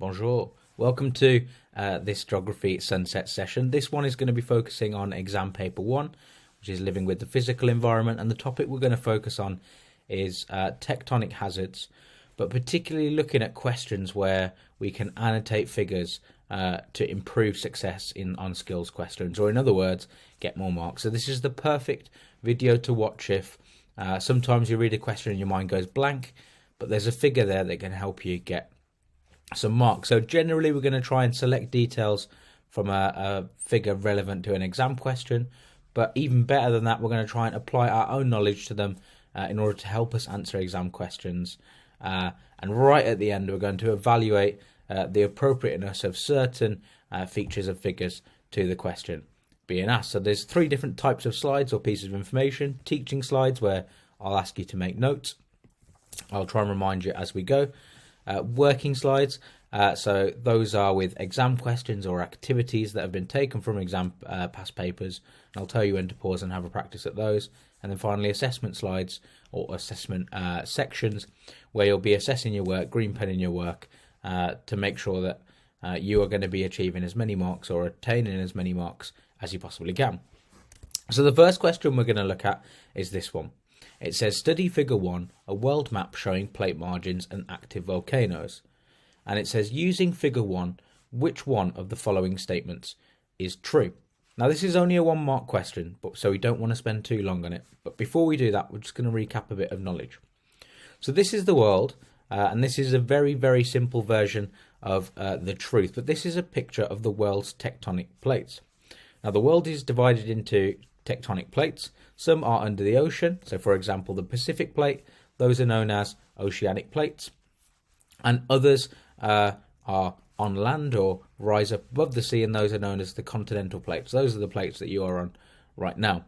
Bonjour. Welcome to this geography sunset session. This one is going to be focusing on exam paper 1, which is living with the physical environment, and the topic we're going to focus on is tectonic hazards, but particularly looking at questions where we can annotate figures to improve success on skills questions, or in other words, get more marks. So this is the perfect video to watch if sometimes you read a question and your mind goes blank, but there's a figure there that can help you get some marks. So generally we're going to try and select details from a figure relevant to an exam question, but even better than that, we're going to try and apply our own knowledge to them in order to help us answer exam questions. And right at the end, we're going to evaluate the appropriateness of certain features of figures to the question being asked. So there's 3 different types of slides or pieces of information. Teaching slides, where I'll ask you to make notes. I'll try and remind you as we go. Working slides, so those are with exam questions or activities that have been taken from exam past papers, and I'll tell you when to pause and have a practice at those. And then finally, assessment slides or assessment sections, where you'll be assessing your work, green pen in your work, to make sure that you are going to be achieving as many marks or attaining as many marks as you possibly can. So the first question we're going to look at is this one. It says, study figure 1, a world map showing plate margins and active volcanoes. And it says, using figure 1, which one of the following statements is true? Now, this is only a 1 mark question, so we don't want to spend too long on it. But before we do that, we're just going to recap a bit of knowledge. So this is the world, and this is a very, very simple version of the truth. But this is a picture of the world's tectonic plates. Now, the world is divided into tectonic plates. Some are under the ocean, so for example the Pacific plate, those are known as oceanic plates, and others are on land or rise up above the sea, and those are known as the continental plates. Those are the plates that you are on right now.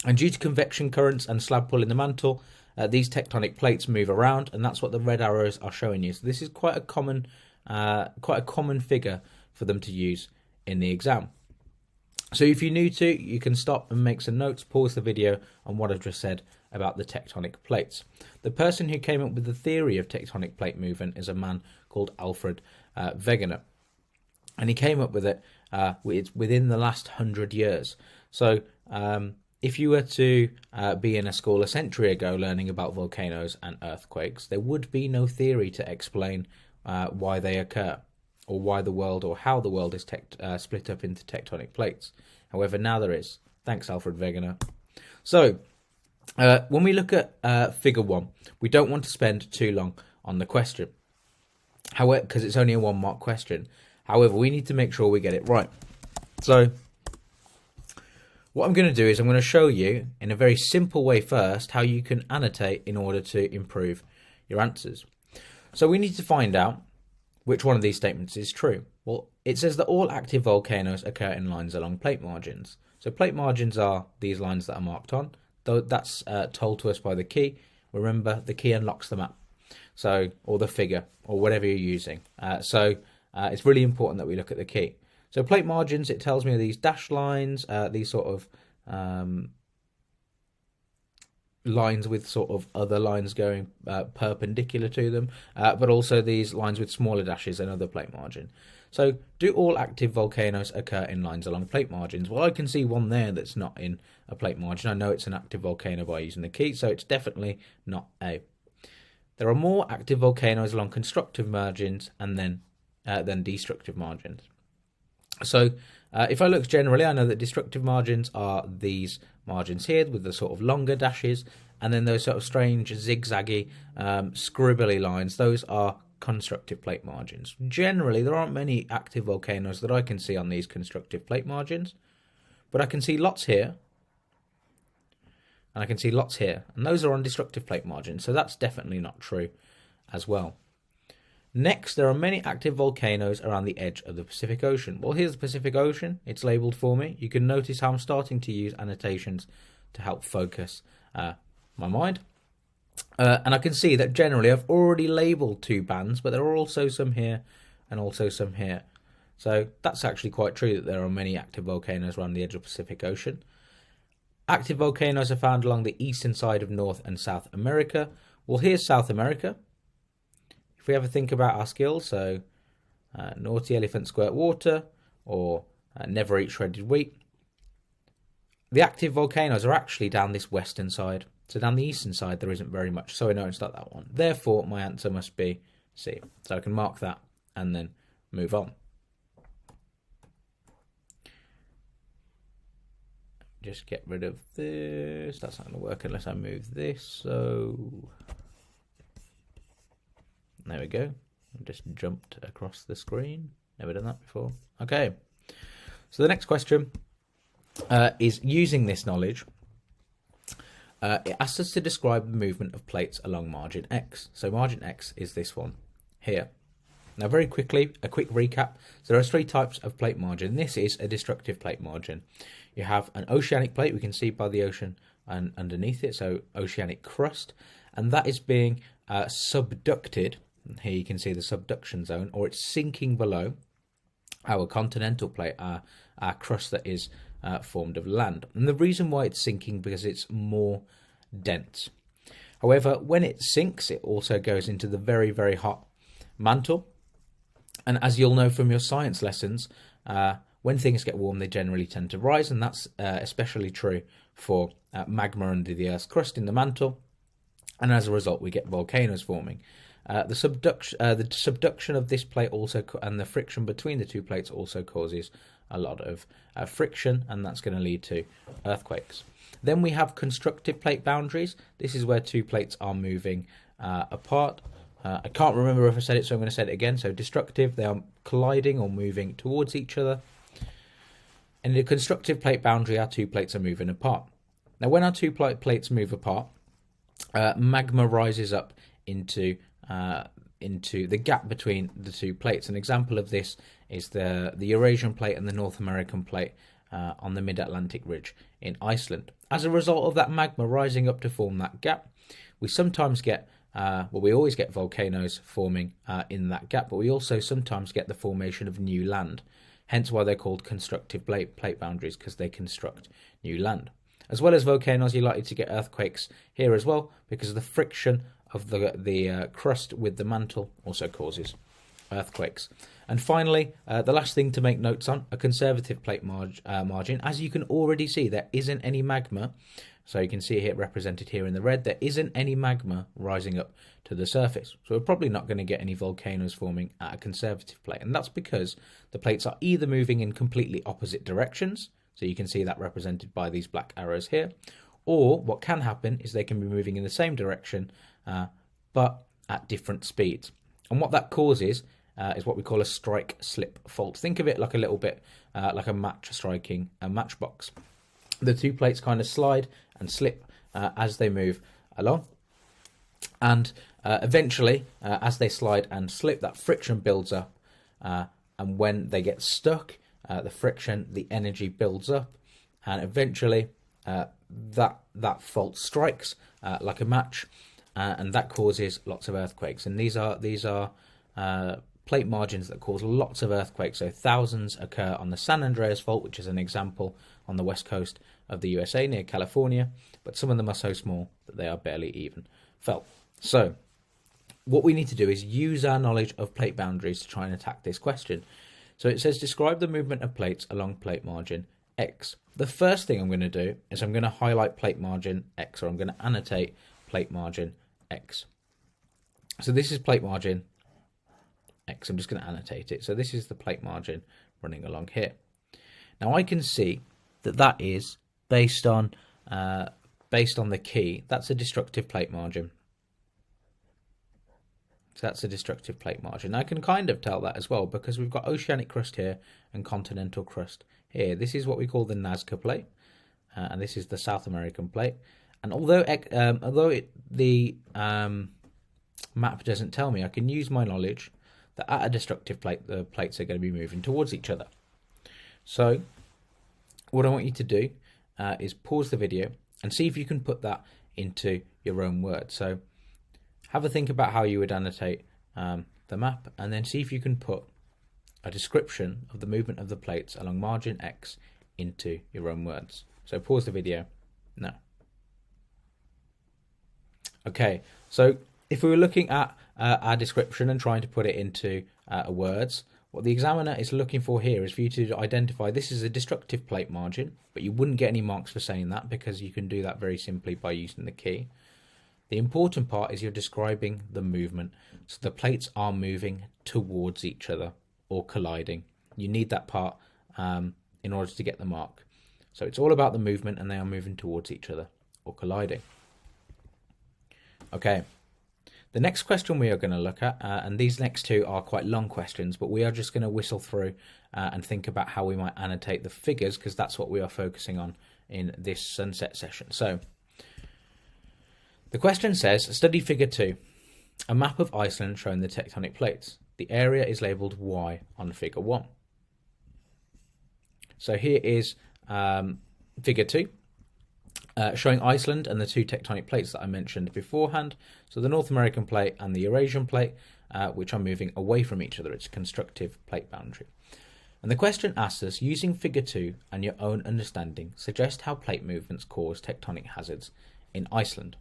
And due to convection currents and slab pull in the mantle, these tectonic plates move around, and that's what the red arrows are showing you. So this is quite a common figure for them to use in the exam. So if you're new to, you can stop and make some notes, pause the video on what I've just said about the tectonic plates. The person who came up with the theory of tectonic plate movement is a man called Alfred Wegener. And he came up with it within the last 100 years. So if you were to be in a school a century ago learning about volcanoes and earthquakes, there would be no theory to explain why they occur, or why the world, or how the world is split up into tectonic plates. However, now there is. Thanks, Alfred Wegener. So, when we look at figure 1, we don't want to spend too long on the question, however, because it's only a 1 mark question. However, we need to make sure we get it right. So, what I'm going to do is I'm going to show you in a very simple way first how you can annotate in order to improve your answers. So we need to find out which one of these statements is true. Well, it says that all active volcanoes occur in lines along plate margins. So plate margins are these lines that are marked on, though that's told to us by the key. Remember, the key unlocks the map, so, or the figure, or whatever you're using. So it's really important that we look at the key. So plate margins, it tells me, are these dashed lines, these sort of lines with sort of other lines going perpendicular to them, but also these lines with smaller dashes, another plate margin. So, do all active volcanoes occur in lines along plate margins? Well, I can see one there that's not in a plate margin. I know it's an active volcano by using the key, so it's definitely not A. There are more active volcanoes along constructive margins and than destructive margins. So, if I look generally, I know that destructive margins are these margins here with the sort of longer dashes, and then those sort of strange zigzaggy scribbly lines, those are constructive plate margins. Generally, there aren't many active volcanoes that I can see on these constructive plate margins, but I can see lots here, and I can see lots here, and those are on destructive plate margins, so that's definitely not true as well. Next, there are many active volcanoes around the edge of the Pacific Ocean. Well, here's the Pacific Ocean. It's labelled for me. You can notice how I'm starting to use annotations to help focus my mind. And I can see that generally I've already labelled 2 bands, but there are also some here and also some here. So that's actually quite true that there are many active volcanoes around the edge of the Pacific Ocean. Active volcanoes are found along the eastern side of North and South America. Well, here's South America. If we ever think about our skills, so naughty elephant squirt water, or never eat shredded wheat. The active volcanoes are actually down this western side. So down the eastern side, there isn't very much. So I know it's not that one. Therefore, my answer must be C. So I can mark that and then move on. Just get rid of this. That's not going to work unless I move this. So there we go. I just jumped across the screen. Never done that before. Okay. So the next question is, using this knowledge, it asks us to describe the movement of plates along margin X. So margin X is this one here. Now, very quickly, a quick recap. So there are 3 types of plate margin. This is a destructive plate margin. You have an oceanic plate, we can see by the ocean and underneath it, so oceanic crust, and that is being subducted. Here you can see the subduction zone, or it's sinking below our continental plate, our crust that is formed of land. And the reason why it's sinking, because it's more dense. However, when it sinks, it also goes into the very, very hot mantle. And as you'll know from your science lessons, when things get warm, they generally tend to rise, and that's especially true for magma under the Earth's crust in the mantle. And as a result, we get volcanoes forming. The subduction of this plate also, and the friction between the 2 plates, also causes a lot of friction, and that's going to lead to earthquakes. Then we have constructive plate boundaries. This is where 2 plates are moving apart. I can't remember if I said it, so I'm going to say it again. So destructive, they are colliding or moving towards each other. In the constructive plate boundary, our 2 plates are moving apart. Now, when our 2 plates move apart, magma rises up into the gap between the 2 plates. An example of this is the Eurasian plate and the North American plate on the mid-Atlantic ridge in Iceland. As a result of that magma rising up to form that gap, we sometimes get, we always get volcanoes forming in that gap, but we also sometimes get the formation of new land. Hence why they're called constructive plate boundaries, because they construct new land. As well as volcanoes, you're likely to get earthquakes here as well, because of the friction of the crust with the mantle also causes earthquakes. And finally, the last thing to make notes on, a conservative plate margin. As you can already see, there isn't any magma. So you can see it represented here in the red. There isn't any magma rising up to the surface. So we're probably not going to get any volcanoes forming at a conservative plate. And that's because the plates are either moving in completely opposite directions. So you can see that represented by these black arrows here. Or what can happen is they can be moving in the same direction, but at different speeds. And what that causes is what we call a strike-slip fault. Think of it like a little bit like a match striking a matchbox. The 2 plates kind of slide and slip as they move along. And eventually, as they slide and slip, that friction builds up. And when they get stuck, the friction, the energy builds up. And eventually, that fault strikes like a match. And that causes lots of earthquakes. And these are plate margins that cause lots of earthquakes. So thousands occur on the San Andreas Fault, which is an example on the west coast of the USA near California, but some of them are so small that they are barely even felt. So what we need to do is use our knowledge of plate boundaries to try and attack this question. So it says, describe the movement of plates along plate margin X. The first thing I'm going to do is I'm going to highlight plate margin X, or I'm going to annotate plate margin X. So this is plate margin X. I'm just going to annotate it. So this is the plate margin running along here. Now I can see that that is based on the key. That's a destructive plate margin. So that's a destructive plate margin. I can kind of tell that as well, because we've got oceanic crust here and continental crust here. This is what we call the Nazca plate, and this is the South American plate. And although the map doesn't tell me, I can use my knowledge that at a destructive plate, the plates are going to be moving towards each other. So what I want you to do is pause the video and see if you can put that into your own words. So have a think about how you would annotate the map, and then see if you can put a description of the movement of the plates along margin X into your own words. So pause the video now. Okay, so if we were looking at our description and trying to put it into words, What the examiner is looking for here is for you to identify this is a destructive plate margin, but you wouldn't get any marks for saying that because you can do that very simply by using the key. The important part is you're describing the movement. So the plates are moving towards each other or colliding. You need that part in order to get the mark. So it's all about the movement, and they are moving towards each other or colliding. Okay. The next question we are going to look at, and these next two are quite long questions, but we are just going to whistle through and think about how we might annotate the figures, because that's what we are focusing on in this sunset session. So the question says, study figure 2, a map of Iceland showing the tectonic plates. The area is labelled Y on figure 1. So here is figure 2. Showing Iceland and the two tectonic plates that I mentioned beforehand. So the North American plate and the Eurasian plate, which are moving away from each other. It's a constructive plate boundary. And the question asks us, using figure 2 and your own understanding, suggest how plate movements cause tectonic hazards in Iceland.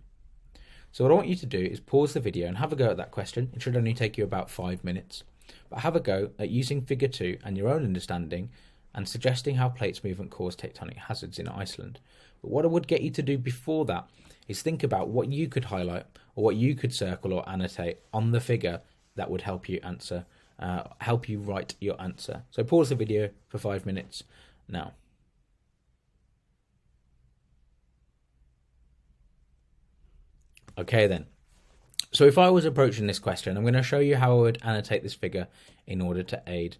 So what I want you to do is pause the video and have a go at that question. It should only take you about 5 minutes. But have a go at using figure 2 and your own understanding and suggesting how plates movement cause tectonic hazards in Iceland. But what I would get you to do before that is think about what you could highlight or what you could circle or annotate on the figure that would help you answer, help you write your answer. So pause the video for 5 minutes now. Okay then. So if I was approaching this question, I'm going to show you how I would annotate this figure in order to aid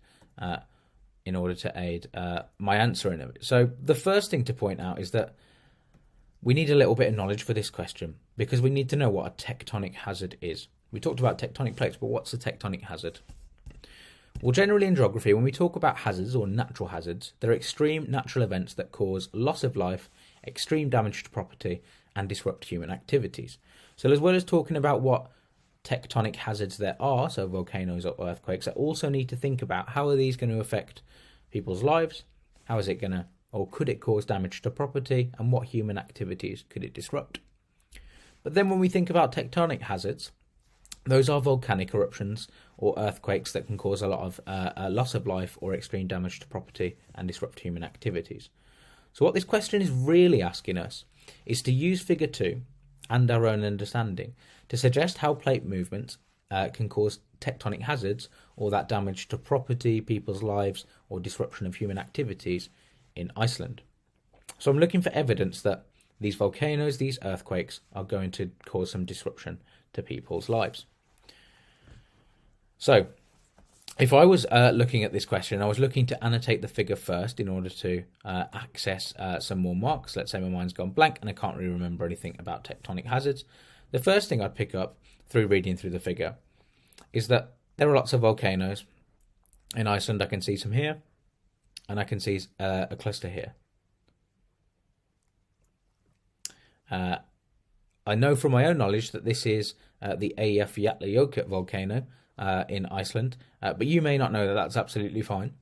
my answer in it. So the first thing to point out is that we need a little bit of knowledge for this question, because we need to know what a tectonic hazard is. We talked about tectonic plates, but what's a tectonic hazard? Well, generally in geography, when we talk about hazards or natural hazards, they're extreme natural events that cause loss of life, extreme damage to property, and disrupt human activities. So as well as talking about what tectonic hazards there are, so volcanoes or earthquakes, I also need to think about how are these going to affect people's lives, how is it going to, or could it cause damage to property, and what human activities could it disrupt. But then when we think about tectonic hazards, those are volcanic eruptions or earthquakes that can cause a lot of loss of life or extreme damage to property and disrupt human activities. So what this question is really asking us is to use figure 2 and our own understanding to suggest how plate movements can cause tectonic hazards or that damage to property, people's lives, or disruption of human activities in Iceland. So I'm looking for evidence that these volcanoes, these earthquakes, are going to cause some disruption to people's lives. So if I was looking at this question, I was looking to annotate the figure first in order to access some more marks. Let's say my mind's gone blank and I can't really remember anything about tectonic hazards. The first thing I'd pick up through reading through the figure is that there are lots of volcanoes in Iceland. I can see some here, and I can see a cluster here. I know from my own knowledge that this is the Eyjafjallajökull volcano in Iceland, but you may not know that. That's absolutely fine.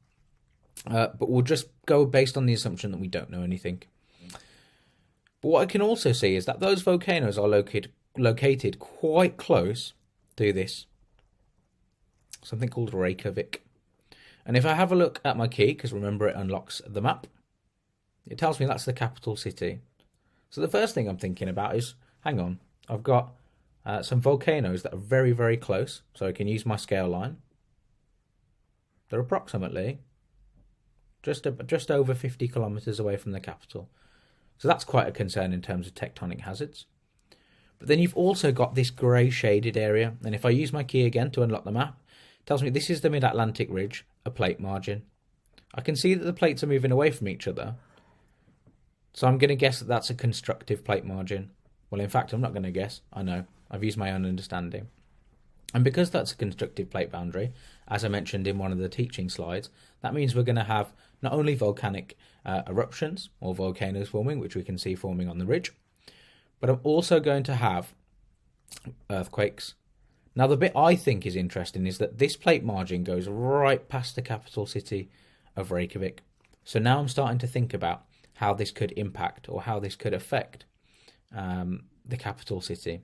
But we'll just go based on the assumption that we don't know anything. But what I can also see is that those volcanoes are located quite close to this, something called Reykjavik. And if I have a look at my key, because remember it unlocks the map, it tells me that's the capital city. So the first thing I'm thinking about is, hang on, I've got some volcanoes that are very, very close, so I can use my scale line. They're approximately just over 50 kilometres away from the capital. So that's quite a concern in terms of tectonic hazards. But then you've also got this grey shaded area, and if I use my key again to unlock the map, it tells me this is the Mid-Atlantic Ridge, a plate margin. I can see that the plates are moving away from each other, so I'm going to guess that that's a constructive plate margin. Well, in fact, I'm not going to guess. I know. I've used my own understanding. And because that's a constructive plate boundary, as I mentioned in one of the teaching slides, that means we're going to have not only volcanic eruptions or volcanoes forming, which we can see forming on the ridge, but I'm also going to have earthquakes. Now, the bit I think is interesting is that this plate margin goes right past the capital city of Reykjavik. So now I'm starting to think about how this could impact or how this could affect the capital city.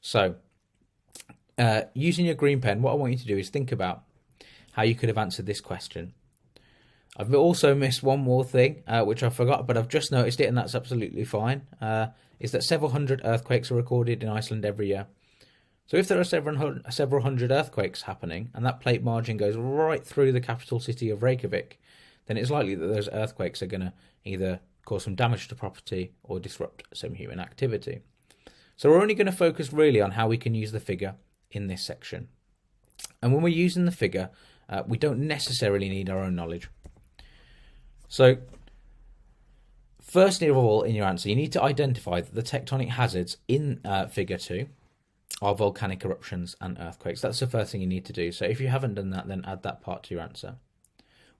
So using your green pen, what I want you to do is think about how you could have answered this question. I've also missed one more thing, which I forgot, but I've just noticed it, and that's absolutely fine, is that several hundred earthquakes are recorded in Iceland every year. So if there are several hundred earthquakes happening, and that plate margin goes right through the capital city of Reykjavik, then it's likely that those earthquakes are going to either cause some damage to property or disrupt some human activity. So we're only going to focus really on how we can use the figure in this section. And when we're using the figure, we don't necessarily need our own knowledge. So first of all, in your answer, you need to identify that the tectonic hazards in figure 2 are volcanic eruptions and earthquakes. That's the first thing you need to do. So if you haven't done that, then add that part to your answer.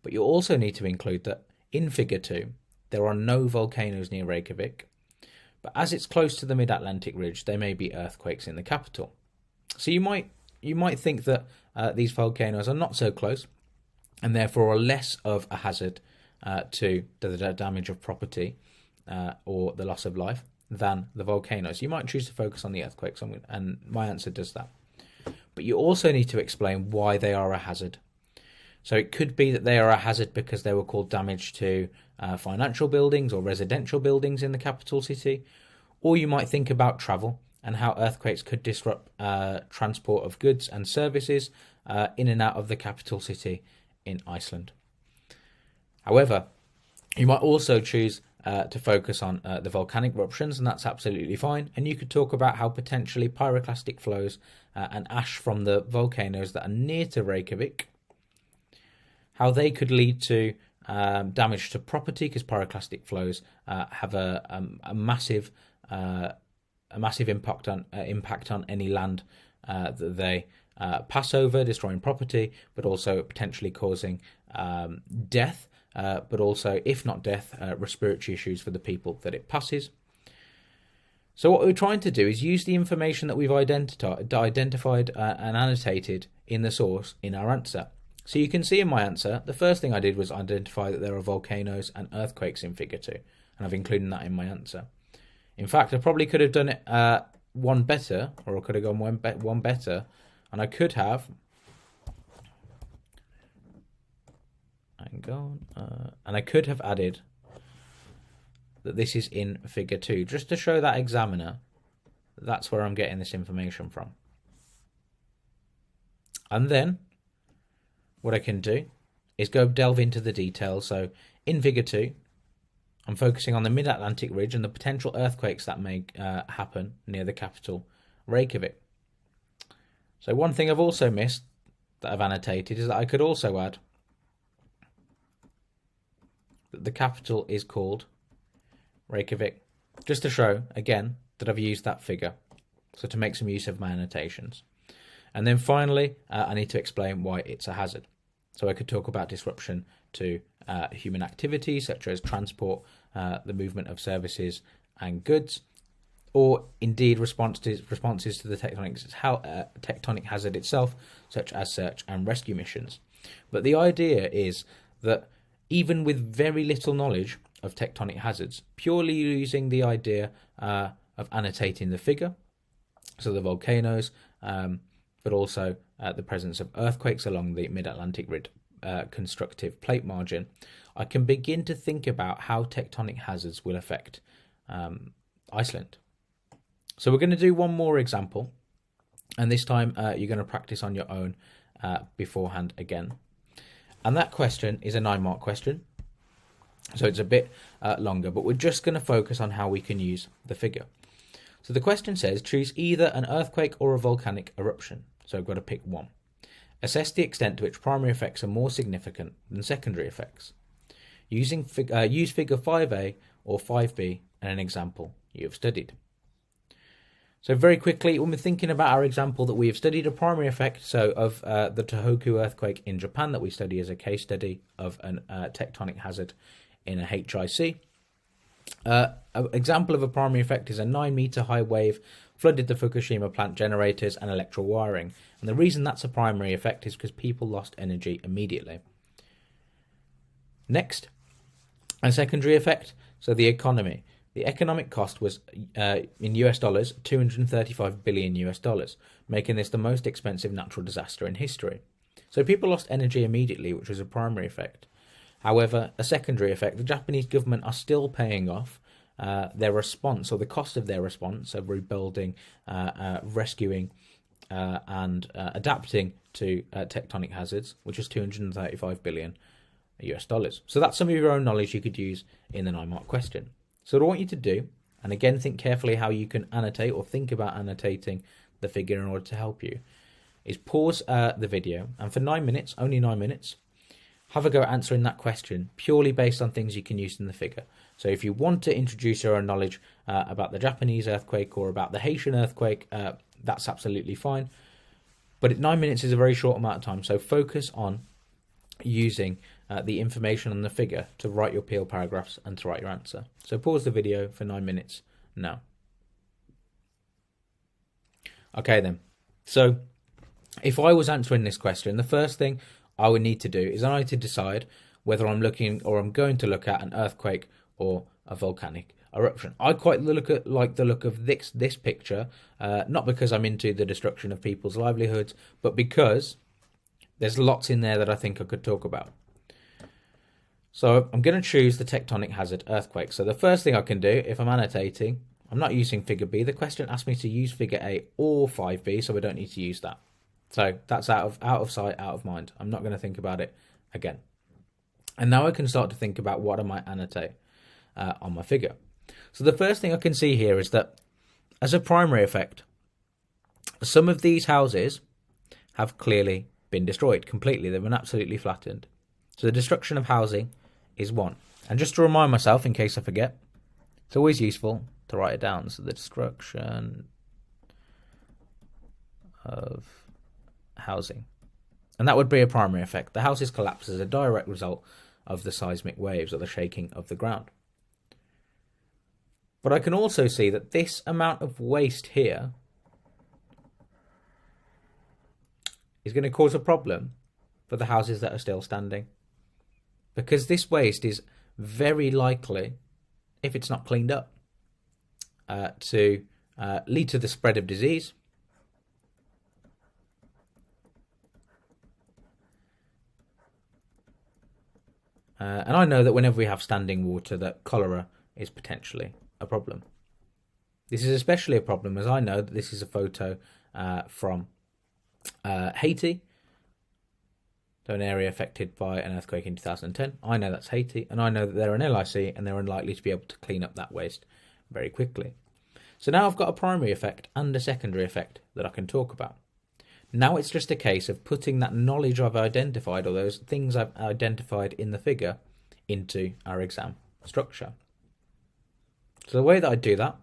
But you also need to include that in figure 2, there are no volcanoes near Reykjavik, but as it's close to the mid-Atlantic ridge, there may be earthquakes in the capital. So you might think that these volcanoes are not so close, and therefore are less of a hazard to the damage of property or the loss of life than the volcanoes. You might choose to focus on the earthquakes, and my answer does that. But you also need to explain why they are a hazard. So it could be that they are a hazard because they will cause damage to financial buildings or residential buildings in the capital city, or you might think about travel and how earthquakes could disrupt transport of goods and services in and out of the capital city in Iceland. However, you might also choose to focus on the volcanic eruptions, and that's absolutely fine. And you could talk about how potentially pyroclastic flows and ash from the volcanoes that are near to Reykjavik, how they could lead to damage to property, because pyroclastic flows have a massive impact on any land that they pass over, destroying property, but also potentially causing death, but also, if not death, respiratory issues for the people that it passes. So what we're trying to do is use the information that we've identified and annotated in the source in our answer. So you can see in my answer, the first thing I did was identify that there are volcanoes and earthquakes in figure 2, and I've included that in my answer. In fact, I probably could have done it one better, or I could have gone one better, and I could have... and I could have added that this is in figure 2, just to show that examiner that's where I'm getting this information from. And then what I can do is go delve into the details. So in figure 2, I'm focusing on the mid-Atlantic ridge and the potential earthquakes that may happen near the capital, Reykjavik. So one thing I've also missed that I've annotated is that I could also add that the capital is called Reykjavik, just to show, again, that I've used that figure, so to make some use of my annotations. And then finally, I need to explain why it's a hazard. So I could talk about disruption to human activities, such as transport, the movement of services and goods, or indeed responses to the tectonic hazard itself, such as search and rescue missions. But the idea is that even with very little knowledge of tectonic hazards, purely using the idea of annotating the figure, so the volcanoes, but also the presence of earthquakes along the mid-Atlantic ridge constructive plate margin, I can begin to think about how tectonic hazards will affect Iceland. So we're going to do one more example, and this time you're going to practice on your own beforehand again. And that question is a 9-mark question, so it's a bit longer, but we're just going to focus on how we can use the figure. So the question says, choose either an earthquake or a volcanic eruption. So I've got to pick one. Assess the extent to which primary effects are more significant than secondary effects. Use figure 5a or 5b in an example you have studied. So very quickly, when we're thinking about our example that we have studied, a primary effect, so of the Tohoku earthquake in Japan that we study as a case study of a tectonic hazard in a HIC. An example of a primary effect is a 9-meter high wave flooded the Fukushima plant generators and electrical wiring. And the reason that's a primary effect is because people lost energy immediately. Next, a secondary effect, so the economy. The economic cost was, in US dollars, $235 billion US dollars, making this the most expensive natural disaster in history. So people lost energy immediately, which was a primary effect. However, a secondary effect, the Japanese government are still paying off their response, or the cost of their response of rebuilding, rescuing, and adapting to tectonic hazards, which is 235 billion US dollars. So that's some of your own knowledge you could use in the 9-mark question. So what I want you to do, and again think carefully how you can annotate or think about annotating the figure in order to help you, is pause the video, and for 9 minutes, only 9 minutes, have a go at answering that question purely based on things you can use in the figure. So if you want to introduce your own knowledge about the Japanese earthquake or about the Haitian earthquake, that's absolutely fine. But 9 minutes is a very short amount of time, so focus on using the information on the figure to write your PL paragraphs and to write your answer. So pause the video for 9 minutes now. Okay then, so if I was answering this question, the first thing I would need to do is I need to decide whether I'm looking or I'm going to look at an earthquake or a volcanic eruption. I quite like the look of this picture, not because I'm into the destruction of people's livelihoods, but because there's lots in there that I think I could talk about. So I'm going to choose the tectonic hazard earthquake. So the first thing I can do if I'm annotating, I'm not using figure B. The question asked me to use figure A or 5B, so I don't need to use that. So that's out of sight, out of mind. I'm not going to think about it again. And now I can start to think about what I might annotate on my figure. So the first thing I can see here is that as a primary effect, some of these houses have clearly been destroyed completely. They've been absolutely flattened. So the destruction of housing is one. And just to remind myself, in case I forget, it's always useful to write it down. So the destruction of housing, and that would be a primary effect. The houses collapse as a direct result of the seismic waves or the shaking of the ground. But I can also see that this amount of waste here is going to cause a problem for the houses that are still standing, because this waste is very likely, if it's not cleaned up, to lead to the spread of disease, and I know that whenever we have standing water, that cholera is potentially a problem. This is especially a problem as I know that this is a photo from Haiti, so an area affected by an earthquake in 2010. I know that's Haiti, and I know that they're an LIC and they're unlikely to be able to clean up that waste very quickly. So now I've got a primary effect and a secondary effect that I can talk about. Now it's just a case of putting that knowledge I've identified, or those things I've identified in the figure, into our exam structure. So the way that I'd do that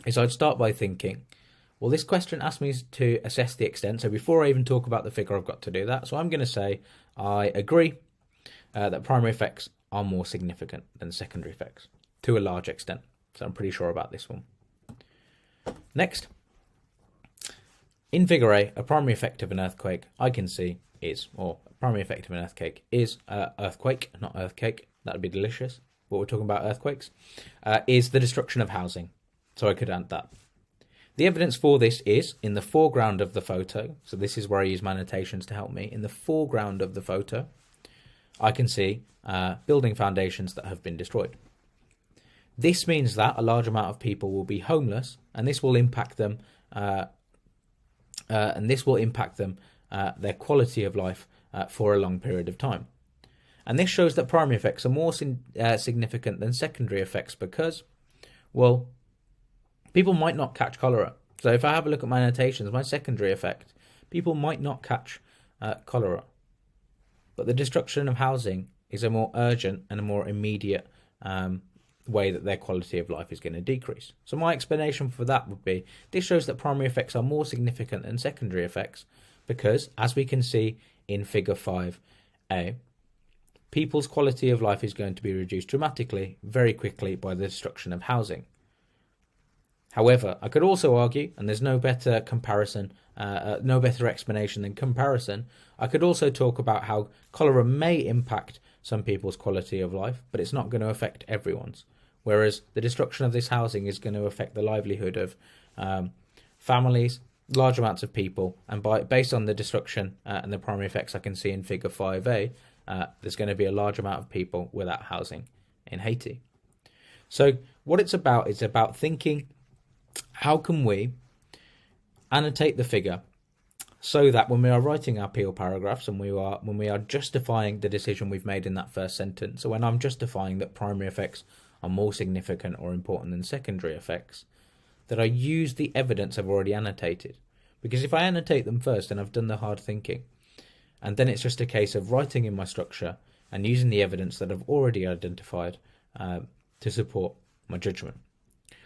is I'd start by thinking, well, this question asked me to assess the extent. So before I even talk about the figure, I've got to do that. So I'm going to say I agree that primary effects are more significant than secondary effects to a large extent. So I'm pretty sure about this one. Next, in figure A, a primary effect of an earthquake I can see is, or a primary effect of an earthquake is earthquake, not earthcake. That would be delicious. But we're talking about earthquakes, is the destruction of housing. So I could add that. The evidence for this is in the foreground of the photo. So this is where I use my annotations to help me. In the foreground of the photo, I can see building foundations that have been destroyed. This means that a large amount of people will be homeless, and this will impact them. Their quality of life for a long period of time. And this shows that primary effects are more significant than secondary effects because, well, people might not catch cholera. So if I have a look at my annotations, my secondary effect, people might not catch cholera. But the destruction of housing is a more urgent and a more immediate way that their quality of life is going to decrease. So my explanation for that would be, this shows that primary effects are more significant than secondary effects because, as we can see in figure 5A, people's quality of life is going to be reduced dramatically, very quickly by the destruction of housing. However, I could also argue, and there's no better comparison, no better explanation than comparison, I could also talk about how cholera may impact some people's quality of life, but it's not going to affect everyone's. Whereas the destruction of this housing is going to affect the livelihood of families large amounts of people, and based on the destruction and the primary effects I can see in figure 5a, there's going to be a large amount of people without housing in Haiti. So what it's about is about thinking, how can we annotate the figure so that when we are writing our appeal paragraphs and when we are justifying the decision we've made in that first sentence, so when I'm justifying that primary effects are more significant or important than secondary effects, that I use the evidence I've already annotated. Because if I annotate them first, then I've done the hard thinking. And then it's just a case of writing in my structure and using the evidence that I've already identified to support my judgment.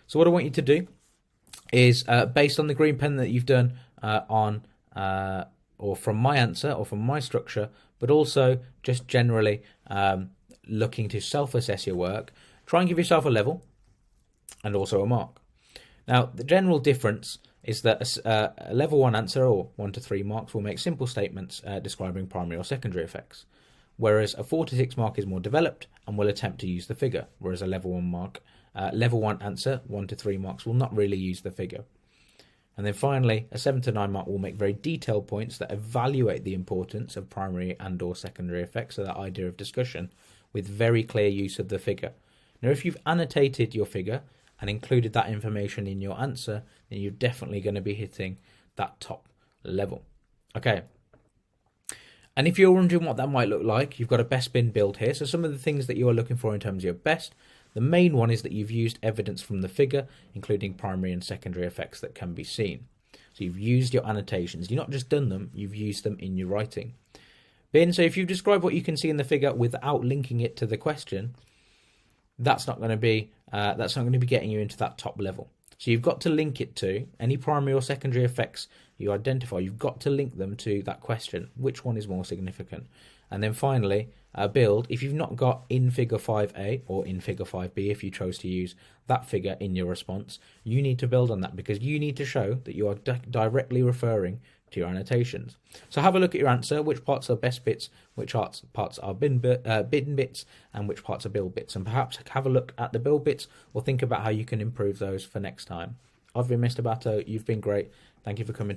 So what I want you to do is, based on the green pen that you've done or from my answer or from my structure, but also just generally looking to self-assess your work, try and give yourself a level and also a mark. Now, the general difference is that a level 1 answer, or 1 to 3 marks, will make simple statements describing primary or secondary effects, whereas a 4 to 6 mark is more developed and will attempt to use the figure, whereas a level 1 answer, 1 to 3 marks, will not really use the figure. And then finally, a 7 to 9 mark will make very detailed points that evaluate the importance of primary and or secondary effects, so that idea of discussion, with very clear use of the figure. Now, if you've annotated your figure and included that information in your answer, then you're definitely going to be hitting that top level. Okay. And if you're wondering what that might look like, you've got a best bin build here. So some of the things that you are looking for in terms of your best, the main one is that you've used evidence from the figure, including primary and secondary effects that can be seen. So you've used your annotations. You've not just done them, you've used them in your writing. Bin, so if you describe what you can see in the figure without linking it to the question, that's not going to be getting you into that top level. So you've got to link it to any primary or secondary effects you identify. You've got to link them to that question. Which one is more significant? And then finally, build. If you've not got in figure 5a or in figure 5b, if you chose to use that figure in your response, you need to build on that, because you need to show that you are directly referring to your annotations. So have a look at your answer, which parts are best bits, which parts are bin bits, and which parts are build bits. And perhaps have a look at the build bits, or think about how you can improve those for next time. I've been Mr. Batto. You've been great. Thank you for coming.